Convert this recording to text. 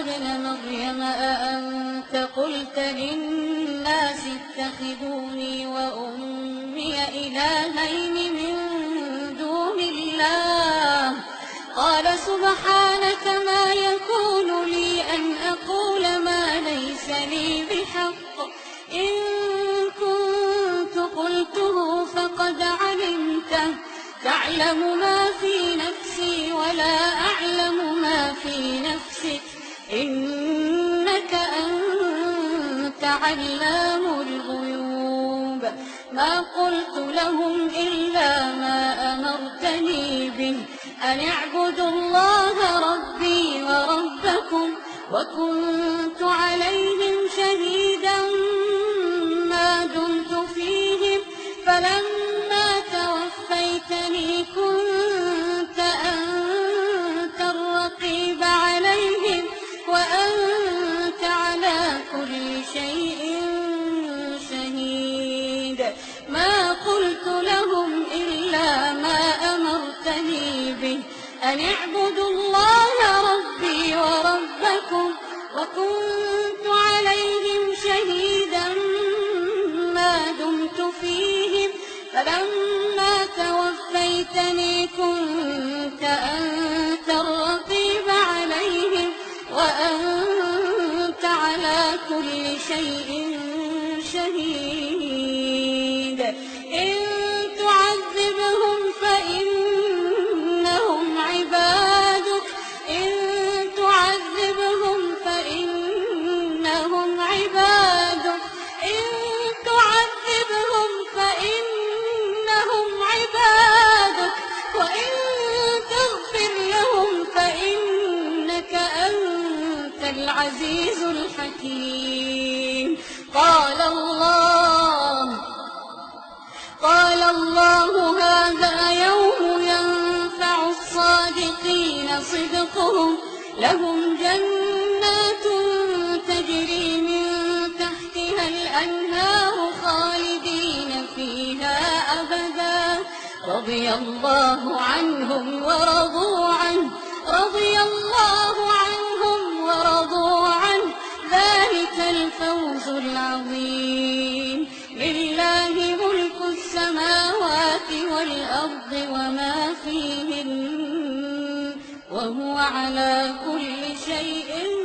ابْنَ مَرْيَمَ أَأَنتَ قُلْتَ لِلنَّاسِ اتَّخِذُونِي وَأُمِّيَ إِلَٰهَيْنِ مِن دُونِ اللَّهِ ۖ قَالَ سُبْحَانَكَ مَا يَكُونُ لِي أَنْ أَقُولَ مَا لَيْسَ لِي بِحَقٍّ ۚ إِن كُنتُ قُلْتُهُ فَقَدْ عَلِمْتَهُ ۚ تَعْلَمُ مَا فِي نَفْسِي وَلَا أَعْلَمُ مَا فِي نَفْسِكَ ۚ إِنَّكَ أَنتَ عَلَّامُ الْغُيُوبِ. مَا قُلْتُ لَهُمْ إِلَّا مَا أَمَرْتَنِي بِهِ أَنِ اعْبُدُوا اللَّهَ رَبِّي وَرَبَّكُمْ ۚ وَكُنتُ عَلَيْهِمْ شَهِيدًا مَّا دُمْتُ فِيهِمْ ۖ فَلَمَّا تَوَفَّيْتَنِي كُنتَ أَنتَ الرَّقِيبَ عَلَيْهِمْ ۚ وَأَنتَ عَلَىٰ كُلِّ شَيْءٍ شَهِيدٌ. مَا قُلْتُ لَهُمْ إِلَّا مَا أَمَرْتَنِي بِهِ أَنِ اعْبُدُوا اللَّهَ رَبِّي وَرَبَّكُمْ ۚ وَكُنتُ عَلَيْهِمْ شَهِيدًا مَّا دُمْتُ فِيهِمْ ۖ فَلَمَّا تَوَفَّيْتَنِي كُنتَ أَنتَ الرَّقِيبَ عَلَيْهِمْ ۚ وَأَنتَ عَلَىٰ كُلِّ شَيْءٍ شَهِيدٌ. إِن تُعَذِّبْهُمْ فَإِنَّهُمْ عِبَادُكَ وَإِن تَغْفِرْ لَهُمْ فَإِنَّكَ أَنتَ الْعَزِيزُ الْحَكِيمُ. قَالَ اللَّهُ هَٰذَا يَوْمُ يَنفَعُ الصَّادِقِينَ صِدْقُهُمْ ۚ لَهُمْ جَنَّاتٌ تَجْرِي مِن تَحْتِهَا الْأَنْهَارُ خَالِدِينَ فِيهَا أَبَدًا ۚ رَّضِيَ اللَّهُ عَنْهُمْ وَرَضُوا عَنْهُ ۚ ذَٰلِكَ الْفَوْزُ الْعَظِيمُ. لِلَّهِ مُلْكُ السَّمَاوَاتِ وَالْأَرْضِ وَمَا فِيهِنَّ ۚ وَهُوَ عَلَىٰ كُلِّ شَيْءٍ